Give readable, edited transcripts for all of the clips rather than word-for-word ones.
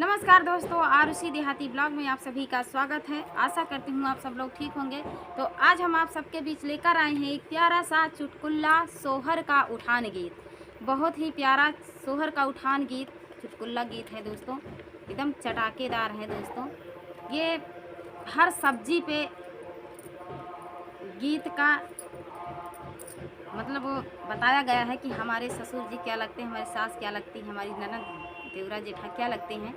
नमस्कार दोस्तों, आरुषि देहाती ब्लॉग में आप सभी का स्वागत है। आशा करती हूँ आप सब लोग ठीक होंगे। तो आज हम आप सबके बीच लेकर आए हैं एक प्यारा सा चुटकुला सोहर का उठान गीत। बहुत ही प्यारा सोहर का उठान गीत, चुटकुला गीत है दोस्तों, एकदम चटाकेदार है दोस्तों। ये हर सब्जी पे गीत का मतलब बताया गया है कि हमारे ससुर जी क्या लगते हैं, हमारी सास क्या लगती है, हमारी ननद देवरा जेठा क्या लगते हैं।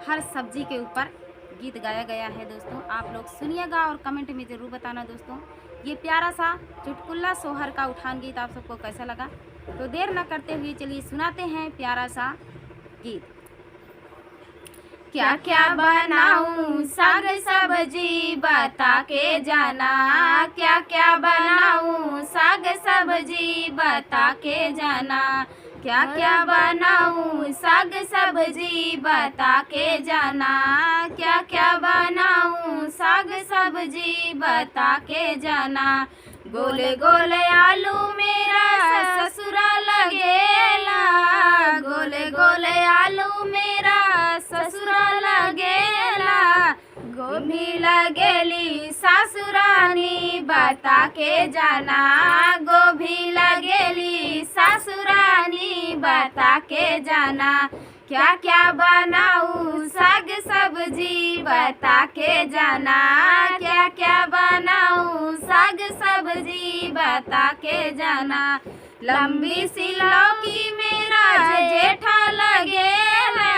हर सब्जी के ऊपर गीत गाया गया है दोस्तों। आप लोग सुनिएगा और कमेंट में ज़रूर बताना दोस्तों ये प्यारा सा चुटकुला सोहर का उठान गीत आप सबको कैसा लगा। तो देर न करते हुए चलिए सुनाते हैं प्यारा सा गीत। क्या क्या बनाऊं साग सब्जी बता के जाना, क्या क्या बनाऊं साग सब्जी बता के जाना, क्या क्या बनाऊं साग सब्जी बता के जाना, क्या क्या बनाऊं साग सब्जी बता के जाना। गोले गोले आलू मेरा ससुरा लगेला, गोले गोले आलू मेरा ससुरा लगेला, गोभी लगेली सासुरानी बता के जाना, गोभी लगेली सासुरानी बता के जाना। क्या क्या बनाऊं साग सब्जी बता के जाना, क्या क्या बनाऊं साग सब्जी बता के जाना। लंबी सी लौकी मेरा जेठा लगेला,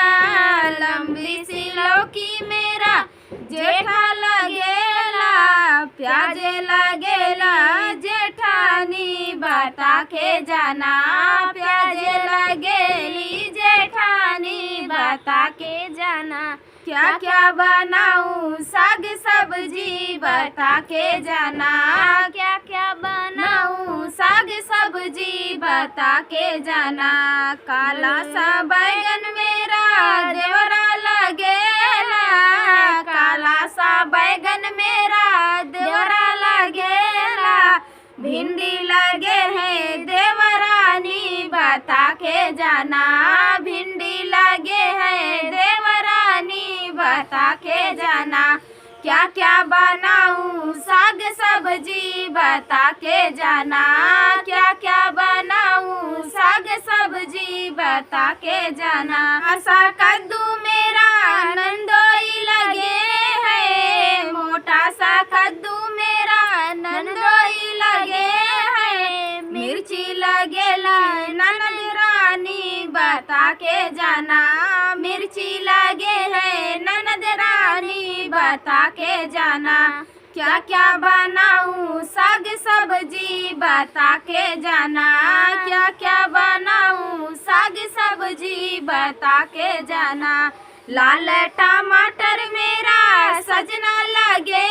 लंबी सी लौकी मेरा जेठा लगेला, प्याज लगेला जेठानी बता के जाना, प्याज लगेली जेठानी बता के जाना। क्या क्या बनाऊं साग सब्जी बता के जाना, क्या क्या बनाऊं साग सब्जी बता के जाना। काला सा बैगन मेरा देवरा लगेला, काला सा बैगन मेरा देवरा लगेला, भिंडी लगे है देवरानी बता के जाना, भिंडी लगे है देवरानी बता के जाना। क्या क्या बनाऊं साग सब्जी बता के जाना, क्या क्या बनाऊं साग सब्जी बता के जाना। ऐसा कद्दू मेरा नंदोई लगे है, मोटा सा कद्दू मेरा नंदोई लगे है, मिर्ची लगेला ननद रानी बता के जाना, मिर्ची लगे है ननद रानी बता के जाना। क्या क्या बनाऊं साग सब्जी बता के जाना, क्या क्या बनाऊं साग सब्जी बता के जाना। लाल टमाटर मेरा सजना लगे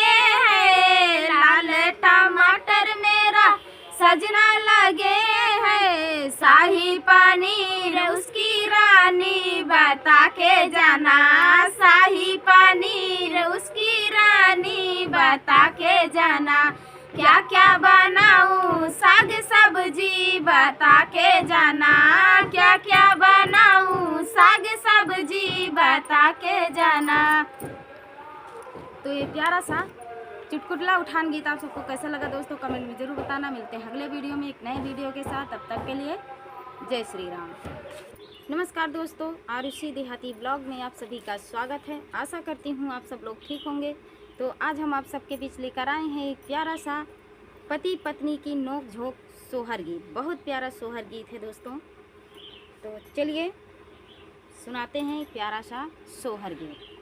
है, लाल टमाटर मेरा सजना लगे है, शाही पनीर उसकी रानी बता के जाना, शाही पनीर उसकी रानी बता के जाना। क्या क्या बनाऊं साग सब्जी बता के जाना, क्या क्या बनाऊं साग सब्जी बता के जाना। तो ये प्यारा सा चुटकुला उठान गीत आप सबको कैसा लगा दोस्तों कमेंट में ज़रूर बताना। मिलते हैं अगले वीडियो में एक नए वीडियो के साथ, तब तक के लिए जय श्री राम। नमस्कार दोस्तों, आरुषि देहाती ब्लॉग में आप सभी का स्वागत है। आशा करती हूँ आप सब लोग ठीक होंगे। तो आज हम आप सबके बीच लेकर आए हैं एक प्यारा सा पति पत्नी की नोक झोंक सोहर गीत। बहुत प्यारा सोहर गीत है दोस्तों। तो चलिए सुनाते हैं एक प्यारा सा सोहर गीत।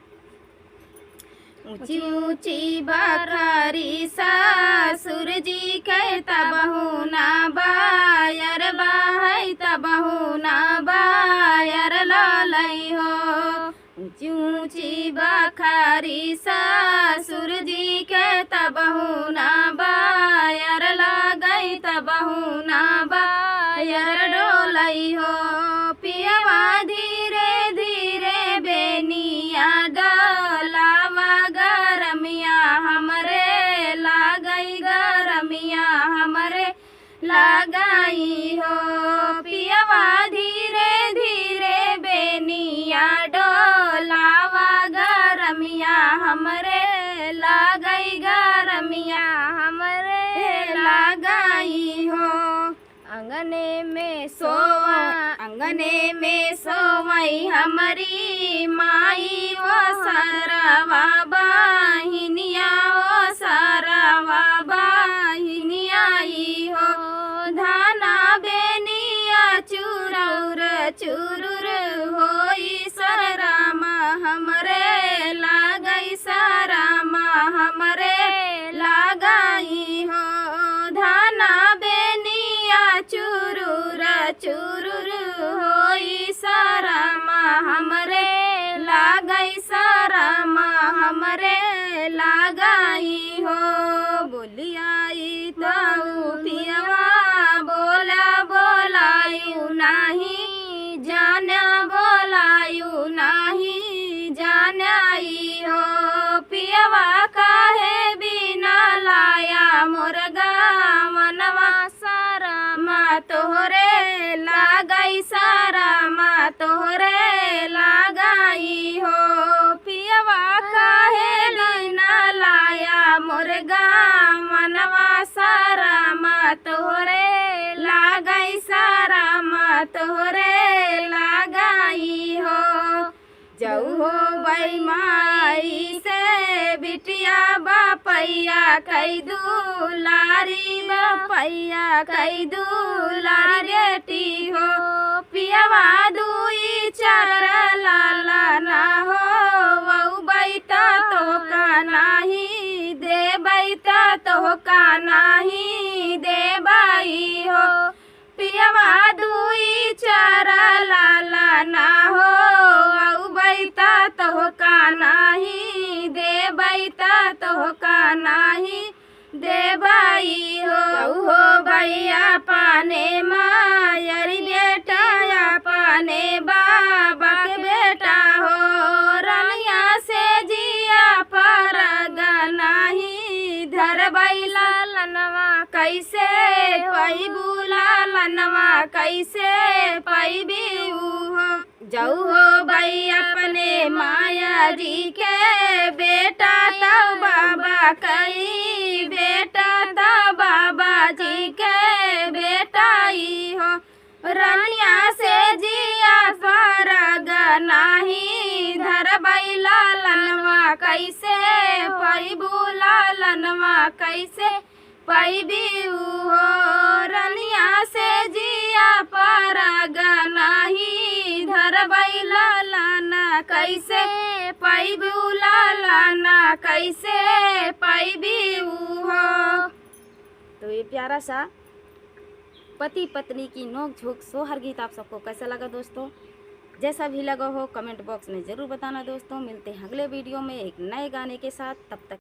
ऊंची ऊंची बखरी ससुर जी के तबहु ना बायर बाहै तबहु ना बायर ललई हो। ऊंची ऊंची बखरी ससुर जी के तबहु ना बायर लगई तबहु ना बायर डोलई हो। पियवा धीरे धीरे बेनिया डलावा गरमिया हमरे लागई गरमिया हमरे लगाई हो। पियवा धीरे धीरे बेनिया डोला अंगने में सोवई हमारी माई वो सरवा बहिनिया ओ सरवा बहिनिया ई हो धाना बेनिया चुरौर चुरुर होई सरमा हमरे लागई सरमा हमरे लगाई हो धाना बेनिया चुरुर चुरुर होई सरमा हमरे लागई सरमा हमरे लगाई हो बोलियाई ताऊ पियवा बोला बोलायु नाही जाना बोलायु नाही जानाई हो पियवा काहे बिना लाया मुर्गा मनवा सरमा तोहरे लागई सरमा तोहरे लगाई हो पियवा काहे बिना लाया मुर्गा मनवा सरमा तोहरे लागई सरमा तोहरे लगाई हो जाऊ हो बई माई से बिटिया बापैया कई दुलारी बापैया कई दुलारी बेटी हो पियवा दुई चार लाला ना हो वऊ बैता तो का नाही दे बैता तो का नाही दे बाई हो पियवा दुई चार लाला ना हो वऊ बैता तो का नाही दे बैता तो का नाही दे बाई हो भैया पाने मायरी बेटा या पाने बाबा के बेटा हो रनिया से जिया पर गनाही धर बैला लनवा कैसे पई बुला लनवा कैसे पई भी हो जाऊ हो भाई अपने माया जी के बेटा तो बाबा कई बेटा तो बाबा जी के बेटा ही हो रनिया से जिया पर गनाही धर बैला लनवा कैसे पई बुला लनवा कैसे पई भी हो रनिया से जिया पर गनाही धर बैला लाना कैसे पई बुला लाना कैसे पई भी हो। तो ये प्यारा सा पति पत्नी की नोक झोंक सोहर गीत आप सबको कैसा लगा दोस्तों? जैसा भी लगा हो कमेंट बॉक्स में ज़रूर बताना दोस्तों। मिलते हैं अगले वीडियो में एक नए गाने के साथ, तब तक